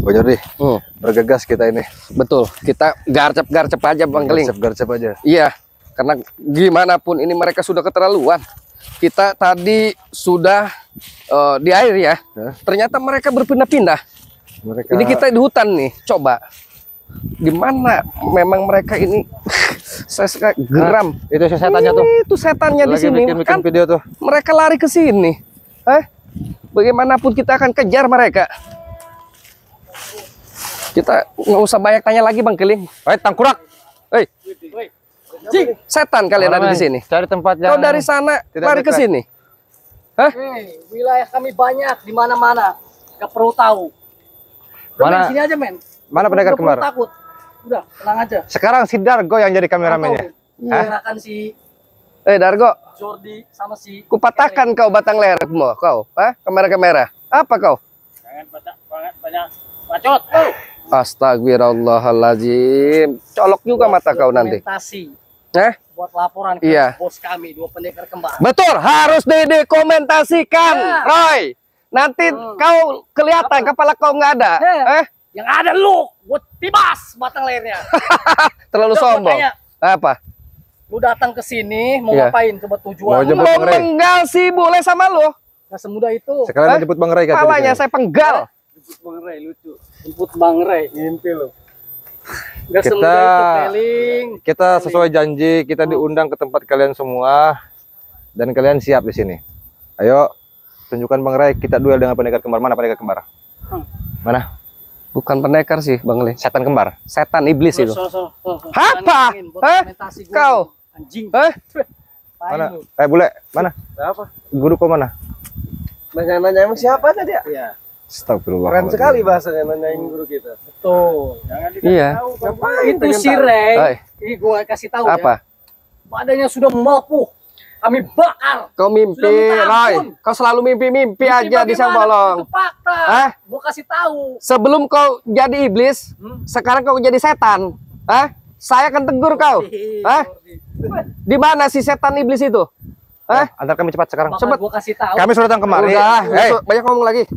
Bang Jordi, bergegas kita ini. Betul, kita garcep-garcep aja Bang Keling. Garcep aja. Iya, karena gimana pun ini mereka sudah keterlaluan. Kita tadi sudah di air ya, ternyata mereka berpindah-pindah. Ini kita di hutan nih, coba. Gimana memang mereka ini saya geram. Itu setannya tuh. Itu setannya di sini. Bikin video tuh. Mereka lari ke sini. Bagaimanapun kita akan kejar mereka. Kita nggak usah banyak tanya lagi Bang Keling. Tangkurak. Setan kalian ada di sini. Cari tempat yang kau dari sana lari ke sini. Wilayah kami banyak di mana-mana. Gak perlu tahu. Mana? Sini aja men. Mana pendekar kembar? Takut. Udah, tenang aja. Sekarang si Dargo yang jadi kameramennya. Gerakan si Dargo, Jordi sama si kupatahkan kau batang lehermu kau. Kamera-kamera. Apa kau? banyak bacot. Astagfirullahaladzim. Colok juga mata kau nanti. Buat laporan ke bos kami, 2 pendekar kembar. Betul, harus didokumentasikan, Roy. Nanti kau kelihatan kepala kau nggak ada. Yang ada lu, buat tibas batang lehernya. Terlalu sombong. Apa? Lu datang ke sini mau ngapain? Coba tujuan. Mau penggal sih boleh sama lu. Gak semudah itu. Sekalian jemput Bang Ray kan. Kepalanya saya penggal. Jemput Bang Ray lucu. Jemput Bang Ray, mimpi lu. Gak semudah itu, Keling. Kita sesuai janji, kita diundang ke tempat kalian semua dan kalian siap di sini. Ayo, tunjukkan Bang Ray, kita duel dengan pendekar kembar. Mana pendekar kembar? Mana? Bukan pendekar sih, Bang Le. Setan kembar. Setan iblis itu. Apa? Kau? Anjing. Mana? Bule, mana? Apa? Guru kau mana? Nanya-nanya emang siapa tadi ya? Iya. Astagfirullah. Keren sekali bahasanya nanyain guru kita. Betul. Jangan dikasih tahu. Itu si Ray. Ini gua kasih tahu apa? Badannya sudah melepuh. Kami bakar. Kau mimpi, Roy. Kau selalu mimpi aja di sang bolong. Gua kasih tahu. Sebelum kau jadi iblis, sekarang kau jadi setan. Saya akan tegur kau. Di mana si setan iblis itu? Antar kami cepat sekarang. Cepat. Gua kasih tahu. Kami sudah datang kemari. Banyak ngomong lagi.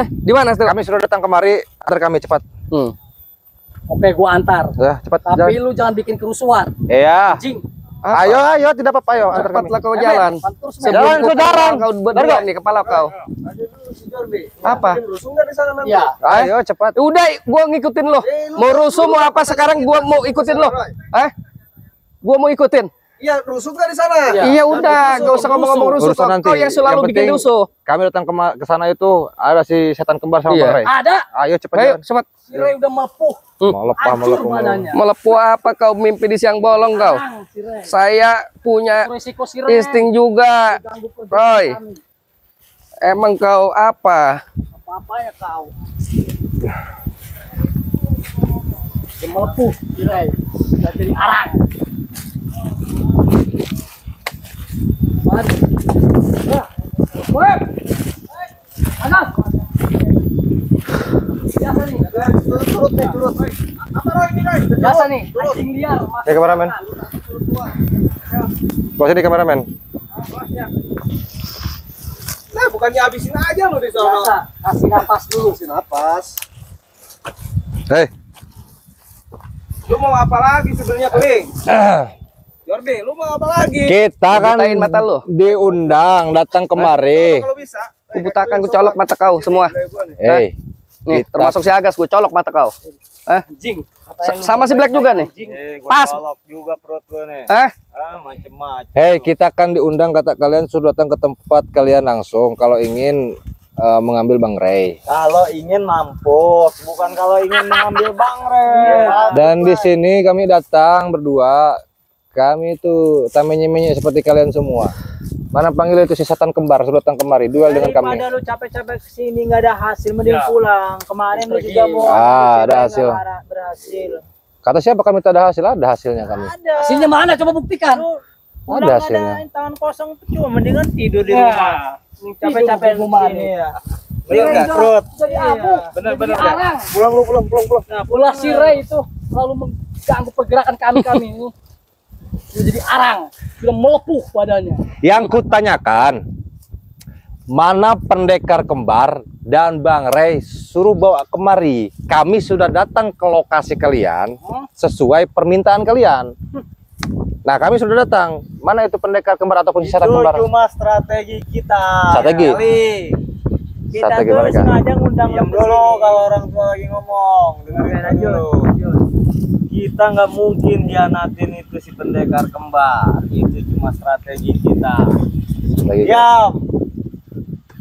Di mana? Kami sudah datang kemari. Antar kami cepat. Oke, gua antar. Ya, cepat. Tapi lu jangan bikin kerusuhan. Iya. Anjing. Ayo, tidak apa-apa, ayo. Cepatlah kau jalan. Jalan, saudara. Kau berdua nih kepala kau. Apa? Ya. Ayo, cepat. Udah, gua ngikutin lo. Mau rusuh mau apa sekarang gua mau ikutin lo. Gua mau ikutin. Iya, rusuh nggak di sana? Iya udah, gak usah ngomong-ngomong rusuh. Kau yang selalu bikin rusuh. Kami datang ke sana itu ada si setan kembar sama Bang Ray. Ada. Ayo cepat. Ayo cepat. Si Ray udah melepuh. Melepuh. Melepuh apa kau mimpi di siang bolong kau? Saya punya insting juga, Roy. Emang kau apa? Apa ya kau? Dia melepuh, si Ray. Udah jadi arang. Panas. Biasa nih. Turut. Biasa nih. Anjing liar. Kameramen. Bawa sini kameramen. Nah, bukannya habisin aja lo di sana. Kasih napas dulu. Kasih napas. Hei. Lu mau apa lagi sebenarnya, Keling? Jordi, lu mau apa lagi? Kita kan mata lu. Diundang datang kemari. Kalau bisa. Kubutakan, ku colok mata kau semua. Nih, termasuk si Agas, gue colok mata kau. Anjing. Sama si Black juga nih. Pas. Colok juga perut gue nih. Macem-macem. Hei, kita kan diundang, kata kalian sudah datang ke tempat kalian langsung. Kalau ingin mengambil Bang Ray. Kalau ingin mampus, bukan kalau ingin mengambil Bang Ray. Dan di sini kami datang berdua. Kami itu tamenye-menye seperti kalian semua. Mana panggil itu si setan kembar sudah datang kemari duel dengan kami. Daripada lu capek-capek kesini nggak ada hasil, mending pulang. Kemarin lu juga mau ada hasil. Berhasil. Kata siapa kami tak ada hasil? Ada hasilnya kami. Ada. Hasilnya mana? Coba buktikan. Ada hasilnya. Tangan kosong cuma mendingan tidur di rumah. Capek-capek sini ya. Bener nggak, perut? Bener. Pulang. Nah, pula si Ray itu selalu mengganggu pergerakan kami ini. Sudah jadi arang, sudah melepuh badannya. Yang kutanyakan, mana pendekar kembar dan Bang Ray suruh bawa kemari. Kami sudah datang ke lokasi kalian sesuai permintaan kalian. Nah, kami sudah datang. Mana itu pendekar kembar ataupun sisara kembar? Itu cuma strategi kita. Strategi? Kita Strategi tuh mereka. sengaja ngundang diam dulu kalau orang tua lagi ngomong. Dengerin dulu. Kita nggak mungkin hianatin itu si pendekar kembar. Itu cuma strategi kita. Strategi. Diam.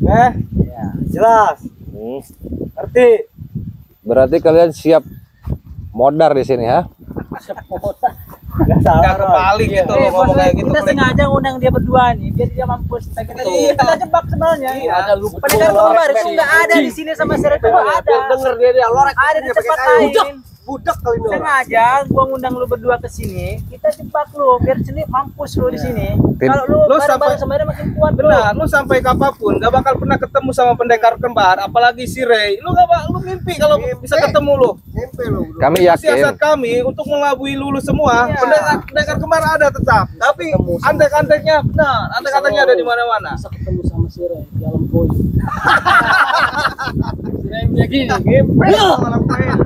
Ya, jelas. Ngerti? Berarti kalian siap modar di sini, ha? Nggak kebalik gitu loh ngomong kayak gitu. Kita sengaja ngundang dia berdua nih biar dia mampus. Kita jebak sebenarnya. Ada lu Pendekar kembar itu nggak ada di sini sama Seret itu ada. denger dia lorek Ada di tempat lain. budak kali ini. Sengaja gua ngundang lu berdua ke sini, kita jebak lu biar sini mampus lu di sini. Kalau lu Lu bareng-bareng sampai- sama dia makin kuat bro. Benar, lu sampai kapanpun gak bakal pernah ketemu sama pendekar kembar, apalagi si Ray. Lu lu mimpi kalau bisa ketemu lu. Kami yakin. Siasat kami untuk mengelabui lulu semua. Pendekar kembar ada tetap, tapi antek-anteknya benar, antek-anteknya ada di mana-mana. Bisa ketemu sama si Ray di dalam koi. Remnya gini,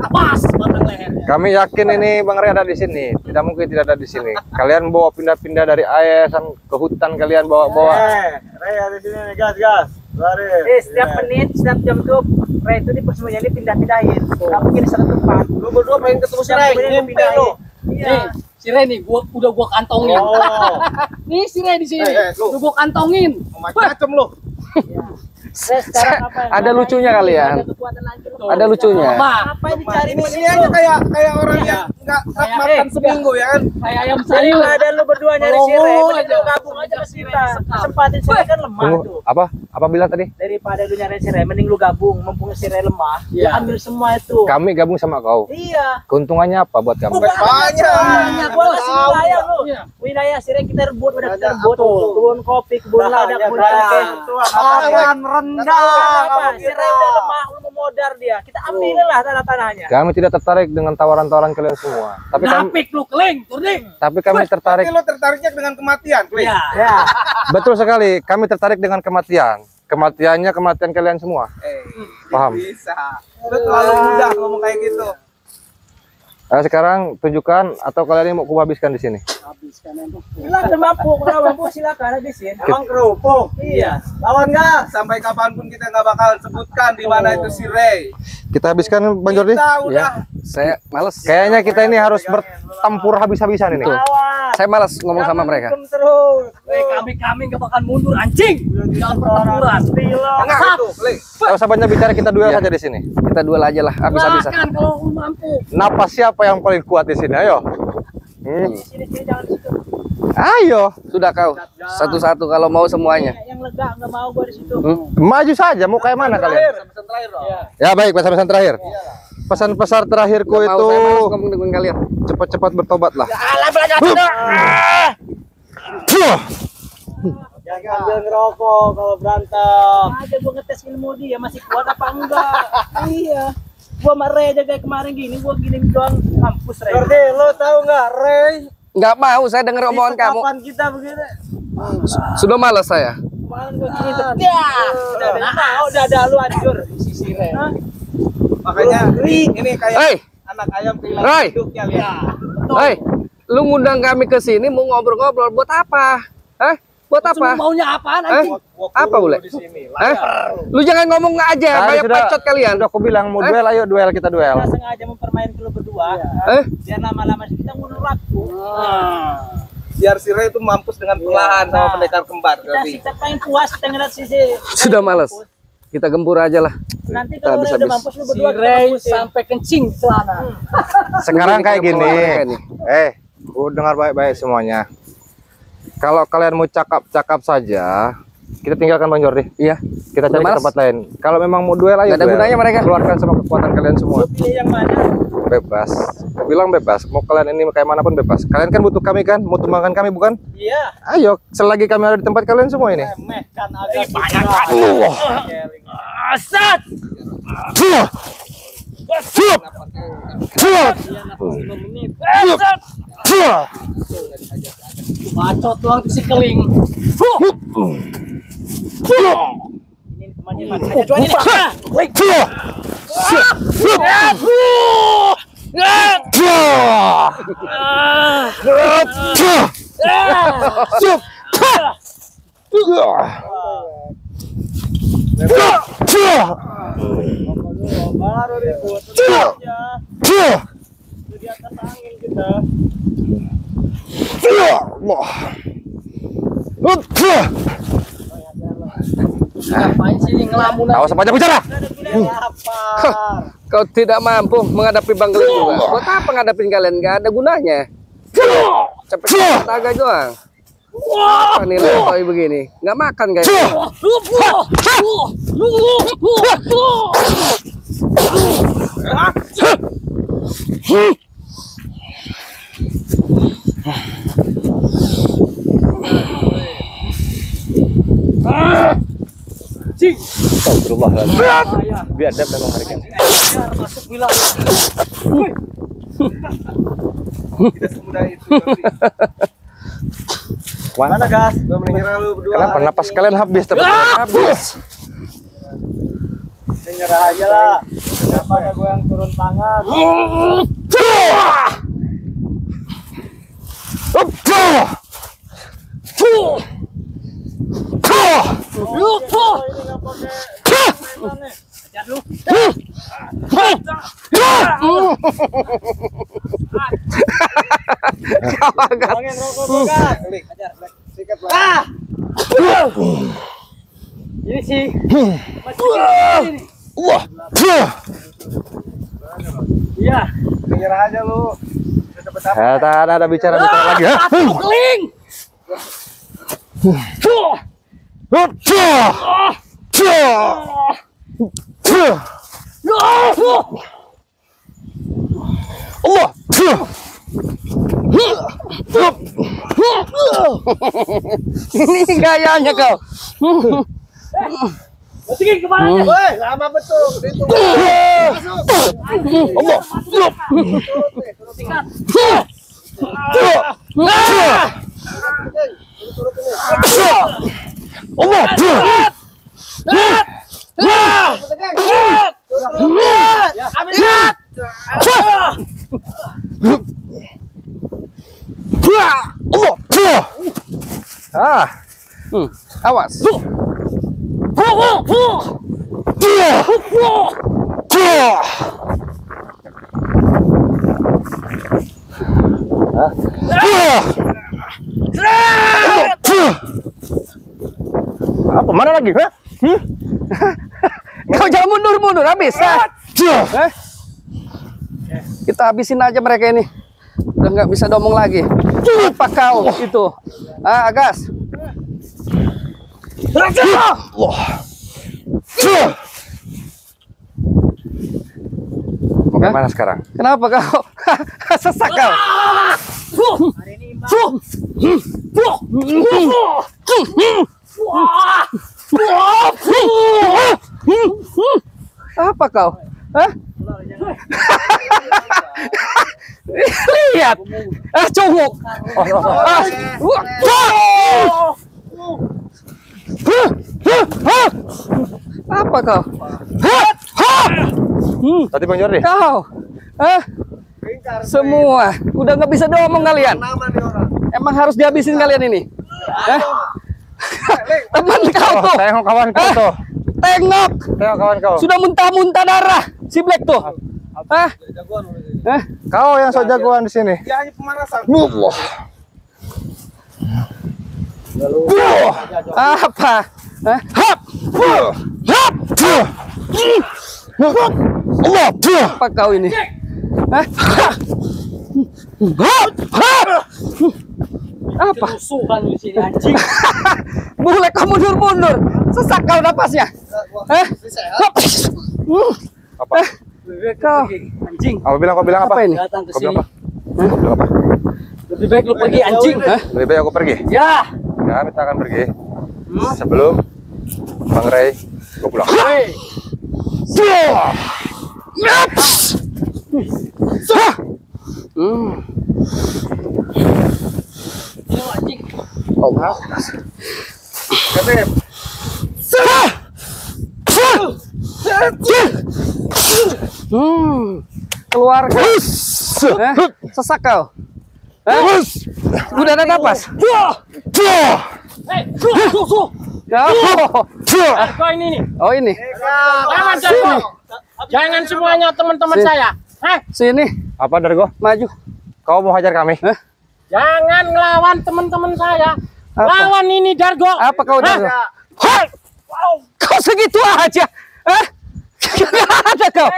pas batang lehernya. Kami yakin ini Bang Ray ada di sini. Tidak mungkin tidak ada di sini. Kalian bawa pindah-pindah dari ayasan ke hutan, kalian bawa-bawa. Ray ada di sini, gas. Lari. Setiap menit, setiap jam tuh Ray itu di persembunyian pindah-pindahin. Enggak mungkin di satu tempat. Lu berdua pengen ketemu si Setiap Ray, menit ngimpi pindahin. lu. Iya. Si Ray nih, udah gua kantongin. Nih si Ray di sini. lu. Udah gua kantongin. Macam lu. Ray sekarang apa? Ada lucunya kalian. Ada lucunya. Apa yang dicari Ini aja kayak orang yang nggak makan seminggu ya kan. Kayak ayam Saya sayur. ada lu berdua nyari si Ray, Ngomong mending aja. lu gabung aja ke kita. Kesempatin si Ray kan lemah Tunggu, tuh. apa? Apa bilang tadi? Daripada lu nyari si Ray, mending lu gabung. Mumpung si Ray lemah, lu Iya. ambil semua itu. Kami gabung sama kau. Iya. Keuntungannya apa buat kamu? Banyak. Gua kasih wilayah lu. Iya. Wilayah si Ray kita rebut, udah kita rebut. Kebun kopi, kebun lada, kebun cabe. Awan rendah. Apa? Si Ray udah lemah, lu mau modar dia. Kita ambilin lah tanah-tanahnya. Kami tidak tertarik dengan tawaran-tawaran kalian semua. Napik lu keling, Turdik. Tapi kami tertarik. Tapi lo tertariknya dengan kematian, Klik. Ya. Ya. Betul sekali. Kami tertarik dengan kematian. Kematiannya kematian kalian semua. Paham? Bisa. Lu terlalu mudah ngomong kayak gitu. Nah, sekarang tunjukkan atau kalian ini mau kuhabiskan di sini. Silakan mampu silakan habisin. Emang kerupuk. Iya. Lawan nggak? Sampai kapanpun kita nggak bakal sebutkan di mana itu si Ray. Kita habiskan Bang Jordi. Kita udah. Saya males. Kayaknya kita ini harus bertempur habis-habisan ini. Awas. Saya malas ngomong sama mereka. Terus. Kami gak bakal mundur anjing. Jangan pertempuran. Enggak itu, Klik. Kalau usah banyak bicara, kita duel saja di sini. Kita duel aja lah, habis-habisan. Silakan kalau lu mampu. Napas siapa yang paling kuat di sini? Ayo. Sini jangan situ. Ayo. Sudah kau. Satu-satu kalau mau semuanya. Yang lega enggak mau gua di situ. Maju saja. Mau kayak mana kalian? Ya baik, pesan-pesan terakhir. Pesan-pesan terakhirku Nggak mau, itu saya malas ngomong dengan kalian. cepat-cepat bertobatlah. Alah belajar jangan ambil ngerokok kalau berantem. Ada gua ngetes ilmu dia masih kuat apa enggak. Iya. Gua sama Ray aja kayak kemarin gini, gua gini doang kampus Ray. Jordi, lo tahu enggak Ray? Nggak mau saya dengar omongan kamu. Kapan kita begini? Sudah malas saya. Kemarin gua gini tuh. Ya. Udah ada lu hancur si Ray. Makanya ini kayak Hei, anak ayam Ray. kehilangan hidupnya lihat. hei, lu ngundang kami ke sini mau ngobrol-ngobrol buat apa? Hah? Buat apa? Maunya apaan Hah? anjing? Apa boleh? Di sini. Hah? Lu jangan ngomong nggak aja, Tadi banyak sudah- bacot kalian. Udah aku bilang mau duel, ayo duel, kita duel. Kita sengaja mempermainkan lu berdua. Biar lama-lama kita ngundur waktu. Biar si Ray itu mampus dengan perlahan sama pendekar kembar. Kita pengen puas kita ngeliat sisi. Sudah malas. Kita gempur aja lah. Nanti Kita kalau Ray udah habis-habis. mampus lu Si berdua kita Ray mampusin. sampai kencing celana. Sekarang kayak Kita gini. mereka nih. Gua dengar baik-baik semuanya. Kalau kalian mau cakap-cakap saja, kita tinggalkan Bang Jordi. Iya. Kita cari Udah ke malas. tempat lain. Kalau memang mau duel, ayo Nggak ada duel. gunanya mereka. Keluarkan semua kekuatan kalian semua. Lu pilih yang mana? Bebas. Bilang bebas. Mau kalian ini kayak manapun bebas. Kalian kan butuh kami kan? Mau tumbangkan kami bukan? Iya. Ayo, selagi kami ada di tempat kalian semua ini. Meh kan agak banyak Asat. Bacot doang tuh si keling. Baru ribut. Di atas angin kita. Ngapain sih ngelamun? Awas apa aja bicara. Kau tidak mampu menghadapi Bang Geling juga. Buat apa ngadapin kalian? Gak ada gunanya. Capek tenaga doang. Apa nilai kau begini? Nggak makan guys. Astagfirullahaladzim. Biadab memang mereka. Masuk bilang. Tidak semudah itu. Mana gas? Gua menyerah lu berdua. Kenapa napas kalian habis? Habis. Menyerah aja lah. Kenapa ada gue yang turun tangan? Angin rokok gua, gas. Sikat lah. Ini sih. Iya. Menyerah aja lu. Ada bicara lagi. Geling. Ini gayanya kau. Masukin kemana aja? Woi, lama betul. Itu. Awas. Apa mana lagi? Kau jangan mundur habis. Kita habisin aja mereka ini. Udah nggak bisa domong lagi. Apa kau itu? Agas. Mau kemana sekarang? Kenapa kau? Sesak kau. Apa kau? Lihat. Cunguk. Apa kau? Tadi Bang Jordi. Kau. Semua udah nggak bisa domong kalian. Emang harus dihabisin kalian ini. Teman kau tuh. Tengok kawan kau tuh. Tengok. Tengok kawan kau. Sudah muntah-muntah darah si Black tuh. Kau yang sok jagoan di sini. Dia hanya pemanasan. Apa? Apa kau ini? Apa? Rusuhan di sini anjing. Boleh kau mundur-mundur. Sesak kau napasnya. Apa? Kau Anjing. Kau bilang apa? ini? Datang ke Kau bilang sini. apa? Kau bilang apa? Lebih baik lu pergi anjing. Lebih baik aku pergi. Ya. Ya, kita akan pergi. Sebelum Bang Ray gue pulang. Anjing. Allah. Katip. Keluarga. Sesak kau. Udah ada napas. Kau ini nih. Oh ini. Jangan Dargo. Jangan semuanya teman-teman saya. Sini. Apa Dargo? Maju. Kau mau hajar kami? Jangan ngelawan teman-teman saya. Apa? Lawan ini Dargo. Apa kau Dargo? Kau segitu aja. Nggak ada kau.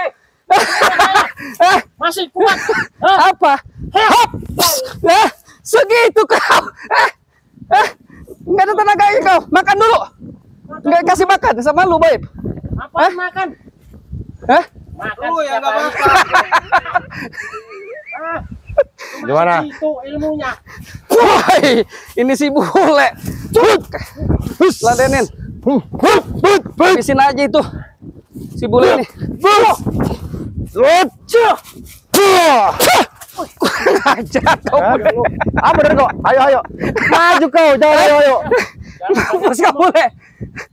Masih kuat. Apa? Segitu kau. Nggak ada tenaganya kau. Makan dulu. Nggak kasih makan sama lu, Baib. Apa makan? Makan Lu yang setiap nggak hari. makan. Gimana? Itu ilmunya. Woi, ini si bule. Ladenin. Habisin aja itu. Si bule ini. Ajar kau. Apa Dargo? Ayo. Maju kau, jangan ayo. Mampus kau bule.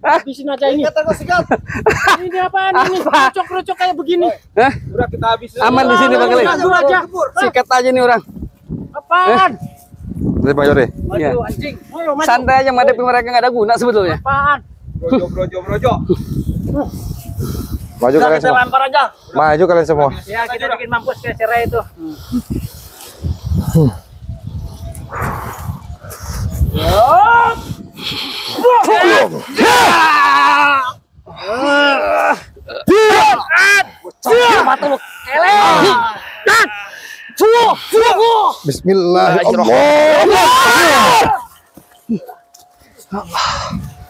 Habisin aja ini. Kata kau sikat. Ini apaan ini? Rucuk-rucuk kayak begini. Udah kita habisin. Aman di sini Bang Kali. Kabur aja. Sikat aja nih orang. Apaan? Dari Bang Yori. Iya. Aduh, anjing. Ayo, maju. Santai aja menghadapi mereka nggak ada guna sebetulnya. Apaan? Brojo. Maju kalian Kita semua. lempar aja. Maju kalian semua. Ya, kita bikin mampus kayak cerai itu. Bismillahirrahmanirrahim.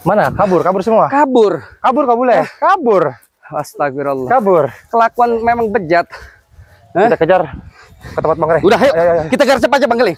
Mana? Kabur semua. Kabur. Kabur kau boleh. Kabur. Astagfirullah. Kabur. Kelakuan memang bejat. Kita kejar ke tempat Bang Rey. Udah, ayo. Ayo. Kita garcep aja Bang Keling.